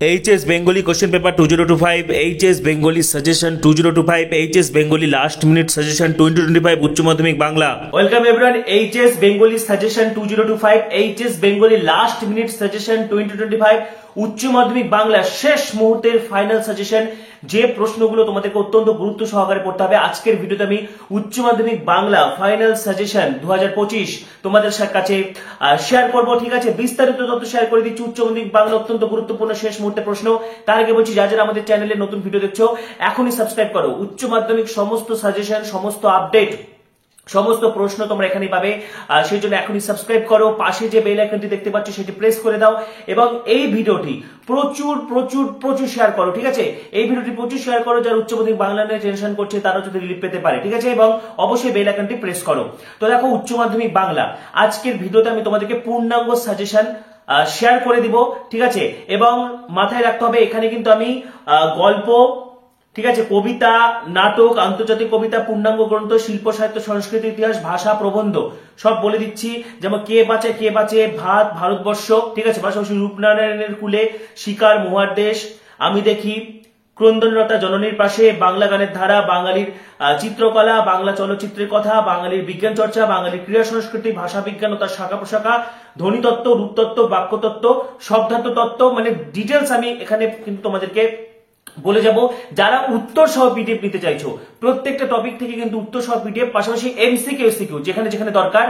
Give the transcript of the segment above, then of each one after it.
HS Bengali question paper 2025, HS Bengali suggestion 2025, HS Bengali last minute suggestion 2025 উচ্চ মাধ্যমিক Bangla. Welcome everyone, HS Bengali suggestion 2025, HS Bengali last minute suggestion 2025 উচ্চ মাধ্যমিক বাংলা শেষ মুহূর্তের final suggestion. যে প্রশ্নগুলো তোমাদেরকে অত্যন্ত গুরুত্ব সহকারে পড়তে হবে, আজকের ভিডিওতে আমি উচ্চ মাধ্যমিক বাংলা ফাইনাল সাজেশন 2025 তোমাদের কাছে শেয়ার করব। ঠিক আছে, বিস্তারিত তথ্য শেয়ার করে দিচ্ছি। উচ্চ মাধ্যমিক বাংলা অত্যন্ত গুরুত্বপূর্ণ শেষ মুহূর্তে প্রশ্ন। তার আগে বলছি, যারা আমাদের চ্যানেলে নতুন ভিডিও দেখছো এখনই সাবস্ক্রাইব করো। উচ্চ মাধ্যমিক সমস্ত সাজেশন, সমস্ত আপডেট, সমস্ত প্রশ্ন তোমরা এখানেই পাবে। সেই জন্য এখনই সাবস্ক্রাইব করো, পাশে যে বেল আইকনটি দেখতে পাচ্ছ সেটি প্রেস করে দাও এবং এই ভিডিওটি প্রচুর প্রচুর প্রচুর শেয়ার করো। ঠিক আছে, এই ভিডিওটি প্রচুর শেয়ার করো, যারা উচ্চ মাধ্যমিক বাংলা নিয়ে টেনশন করছে তারা যদি রিলিফ পেতে পারে। ঠিক আছে, এবং অবশ্যই বেল আইকনটি প্রেস করো। তো দেখো, উচ্চ মাধ্যমিক বাংলা আজকের ভিডিওতে আমি তোমাদেরকে পূর্ণাঙ্গ সাজেশন শেয়ার করে দিব। ঠিক আছে, এবং মাথায় রাখতে হবে এখানে কিন্তু আমি গল্প, ঠিক আছে, কবিতা, নাটক, আন্তর্জাতিক কবিতা, পূর্ণাঙ্গ গ্রন্থ, শিল্প সাহিত্য, সংস্কৃতি, ইতিহাস, ভাষা, প্রবন্ধ সব বলে দিচ্ছি। যেমন কে বাঁচে, ভারতবর্ষ, ঠিক আছে, পাশাপাশি রূপনারায়ণের কুলে, শিকার, মহুয়ার দেশ, আমি দেখি, ক্রন্দনরতা জননীর পাশে, বাংলা গানের ধারা, বাঙালির চিত্রকলা, বাংলা চলচ্চিত্রের কথা, বাঙালির বিজ্ঞান চর্চা, বাঙালির ক্রীড়া সংস্কৃতি, ভাষা বিজ্ঞান ও তার শাখা প্রশাখা, ধ্বনিতত্ত্ব, রূপতত্ত্ব, বাক্যতত্ত্ব, শব্দার্থ তত্ত্ব, মানে ডিটেলস আমি এখানে কিন্তু তোমাদেরকে বলে যাব। যারা উত্তর সহ পিডিএফ নিতে চাইছো, প্রত্যেকটা টপিক থেকে কিন্তু উত্তর সহ পিডিএফ, পাশাপাশি এমসিকিউ এসিকিউ যেখানে যেখানে দরকার,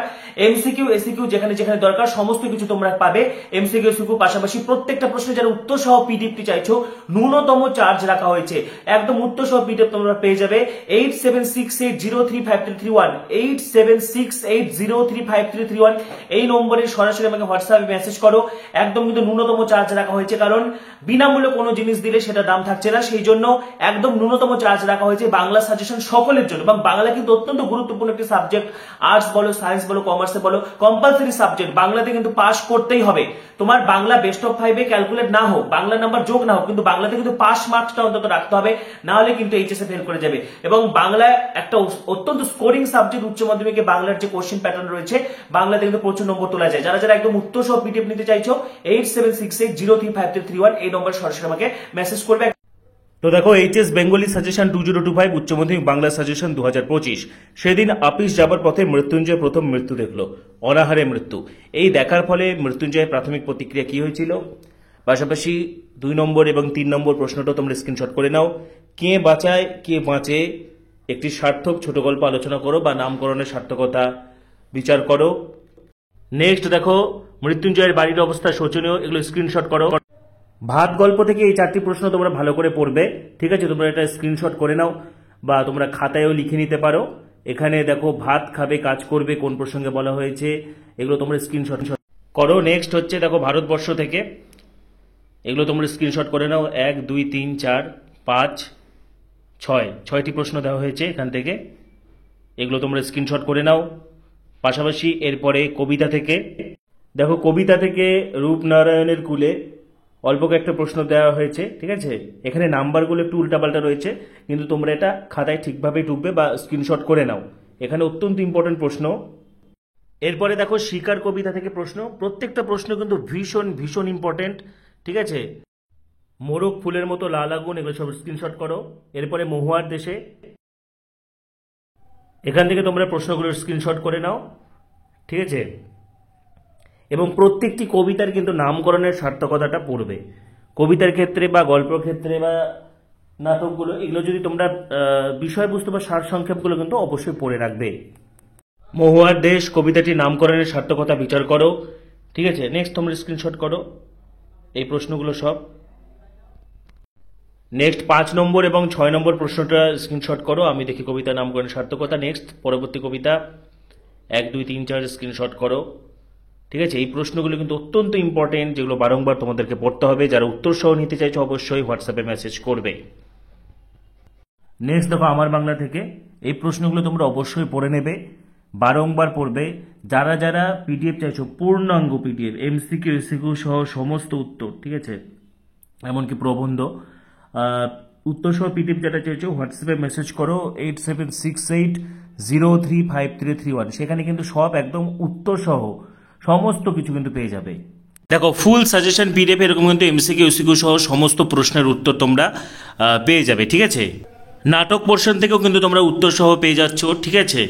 এমসিকিউ এসিকিউ যেখানে যেখানে দরকার সমস্ত কিছু তোমরা পাবে। এমসিকিউ এসিকিউ পাশাপাশি প্রত্যেকটা প্রশ্নে যারা উত্তর সহ পিডিএফটি চাইছো, ন্যূনতম চার্জ রাখা হয়েছে। একদম উত্তর সহ পিডিএফ তোমরা পেয়ে যাবে 8768035331, 8768035331 এই নম্বরে সরাসরি আমাকে হোয়াটসঅ্যাপে মেসেজ করো। একদম কিন্তু ন্যূনতম চার্জ রাখা হয়েছে, কারণ বিনামূল্যে কোনো জিনিস দিলে সেটা দাম থাকছে না, সেই জন্য একদম ন্যূনতম চার্জ রাখা হয়েছে বাংলা সাজেশন সকলের জন্য। এবং বাংলা কিন্তু অত্যন্ত গুরুত্বপূর্ণ একটি সাবজেক্ট। আর্টস বলো, সায়েন্স বলো, কমার্সে বলো, কম্পালসারি সাবজেক্ট। বাংলাতে কিন্তু পাস করতেই হবে। তোমার বাংলা বেস্ট অফ 5-এ ক্যালকুলেট না হোক, বাংলা নাম্বার যোগ না হোক, কিন্তু বাংলাতে কিন্তু পাস মার্কসটা অন্তত রাখতে হবে, না হলে কিন্তু এইচএসএ ফেল করে যাবে। এবং বাংলা একটা অত্যন্ত স্কোরিং সাবজেক্ট। উচ্চ মাধ্যমিকে বাংলার যে কোশ্চেন প্যাটার্ন রয়েছে, বাংলাতে কিন্তু প্রচুর নম্বর তোলা যায়। যারা যারা একদম উত্তর সহ পিডিএফ নিতে চাইছো, 8768035331 এই নম্বরে সরাসরি আমাকে মেসেজ করবে। তো দেখো, HS বেঙ্গলি সাজেশন 2025 উচ্চ মাধ্যমিক বাংলা সাজেশন 2025। সেদিন আপিস যাবার পথে মৃত্যুঞ্জয় প্রথম মৃত্যু দেখলো, অনাহারে মৃত্যু। এই দেখার ফলে মৃত্যুঞ্জয়ের প্রাথমিক প্রতিক্রিয়া কি হয়েছিল, পাশাপাশি 2 নম্বর এবং 3 নম্বর প্রশ্নটা তোমরা স্ক্রিনশট করে নাও। কে বাঁচায়, কে বাঁচে একটি সার্থক ছোট গল্প আলোচনা করো বা নামকরণের সার্থকতা বিচার করো। নেক্সট দেখো, মৃত্যুঞ্জয়ের বাড়ির অবস্থা শোচনীয়, এগুলো স্ক্রিনশট করো। ভাত গল্প থেকে এই 4টি প্রশ্ন তোমরা ভালো করে পড়বে। ঠিক আছে, তোমরা এটা স্ক্রিনশট করে নাও বা তোমরা খাতায়ও লিখে নিতে পারো। এখানে দেখো, ভাত খাবে কাজ করবে কোন প্রসঙ্গে বলা হয়েছে, এগুলো তোমরা স্ক্রিনশট করো। নেক্সট হচ্ছে দেখো, ভারতবর্ষ থেকে, এগুলো তোমরা স্ক্রিনশট করে নাও। 1 2 3 4 5 6টি প্রশ্ন দেওয়া হয়েছে এখান থেকে, এগুলো তোমরা স্ক্রিনশট করে নাও। পাশাপাশি এরপরে কবিতা থেকে দেখো, কবিতা থেকে রূপনারায়ণের কুলে অল্প কয়েকটা প্রশ্ন দেওয়া হয়েছে। ঠিক আছে, এখানে নাম্বারগুলো একটু উল্টাপাল্টা রয়েছে, কিন্তু তোমরা এটা খাতায় ঠিকভাবেই টুকবে বা স্ক্রিনশট করে নাও। এখানে অত্যন্ত ইম্পর্টেন্ট প্রশ্ন। এরপরে দেখো, শিকার কবিতা থেকে প্রশ্ন, প্রত্যেকটা প্রশ্ন কিন্তু ভীষণ ভীষণ ইম্পর্টেন্ট। ঠিক আছে, মোরগ ফুলের মতো লাল আগুন, এগুলো সব স্ক্রিনশট করো। এরপরে মহুয়ার দেশে, এখান থেকে তোমরা প্রশ্নগুলোর স্ক্রিনশট করে নাও। ঠিক আছে, এবং প্রত্যেকটি কবিতার কিন্তু নামকরণের সার্থকতাটা পড়বে। কবিতার ক্ষেত্রে বা গল্পের ক্ষেত্রে বা নাটকগুলো, এগুলো যদি তোমরা বিষয়বস্তু বা সারসংক্ষেপগুলো কিন্তু অবশ্যই পড়ে রাখবে। মহুয়ার দেশ কবিতাটির নামকরণের সার্থকতা বিচার করো। ঠিক আছে, নেক্সট তোমরা স্ক্রিনশট করো এই প্রশ্নগুলো সব। নেক্সট 5 নম্বর এবং 6 নম্বর প্রশ্নটা স্ক্রিনশট করো, আমি দেখি কবিতা নামকরণের সার্থকতা। নেক্সট পরবর্তী কবিতা 1 2 3 4 স্ক্রিনশট করো। ঠিক আছে, এই প্রশ্নগুলো কিন্তু অত্যন্ত ইম্পর্টেন্ট, যেগুলো বারংবার তোমাদেরকে পড়তে হবে। যারা উত্তর সহ নিতে চাইছো অবশ্যই হোয়াটসঅ্যাপে মেসেজ করবে। নেক্সট দেখো, আমার বাংলা থেকে, এই প্রশ্নগুলো তোমরা অবশ্যই পড়ে নেবে, বারংবার পড়বে। যারা যারা পিডিএফ চাইছো, পূর্ণাঙ্গ পিডিএফ, এমসিকিউ এসিকিউ সহ সমস্ত উত্তর, ঠিক আছে, এমনকি প্রবন্ধ, উত্তর সহ পিডিএফ যেটা চাইছো হোয়াটসঅ্যাপে মেসেজ করো 8768035331। সেখানে কিন্তু সব একদম উত্তর সহ সমস্ত কিছু কিন্তু পেয়ে যাবে। দেখো ফুল সাজেশন পিডিএফ এরকম কিন্তু এমসিকিউ ইউসিকিউ সহ সমস্ত প্রশ্নের উত্তর তোমরা পেয়ে যাবে, ঠিক আছে। নাটক পোর্শন থেকেও কিন্তু তোমরা উত্তর সহ পেয়ে যাচ্ছ, ঠিক আছে।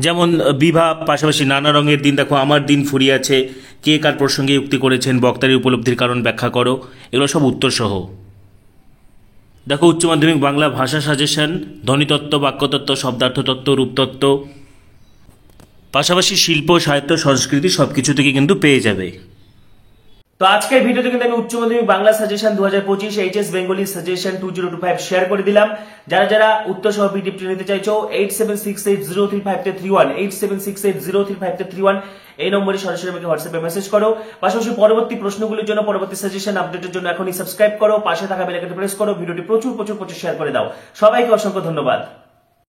যেমন বিভা, পাশাপাশি নানা রঙের দিন, দেখো আমার দিন ফুরিয়াছে, কে কার প্রসঙ্গে উক্তি করেছেন, বক্তার উপলব্ধির কারণ ব্যাখ্যা করো, এগুলো সব উত্তর সহ। দেখো উচ্চ মাধ্যমিক বাংলা ভাষা সাজেশন, ধ্বনিতত্ত্ব, বাক্যতত্ত্ব, শব্দার্থতত্ত্ব, রূপতত্ত্ব, পাশাপাশি শিল্প, সাহিত্য, সংস্কৃতি সব কিছু থেকে কিন্তু পেয়ে যাবে। তো আজকের ভিডিওতে কিন্তু আমি উচ্চ মাধ্যমিক Bangla suggestion 2025 HS Bengali suggestion 2025 share করে দিলাম। যারা যারা উত্তর সহ পিডিএফটি নিতে চাইছো 8768035331 8768035331 এই নম্বরে সরাসরি আমাকে হোয়াটসঅ্যাপে মেসেজ করো। পাশাপাশি পরবর্তী প্রশ্নগুলির জন্য, পরবর্তী সাজেশন আপডেটের জন্য এখনই সাবস্ক্রাইব করো, পাশে থাকা বেল আইকনটি প্রেস করো, ভিডিওটি প্রচুর শেয়ার করে দাও। সবাইকে অসংখ্য ধন্যবাদ।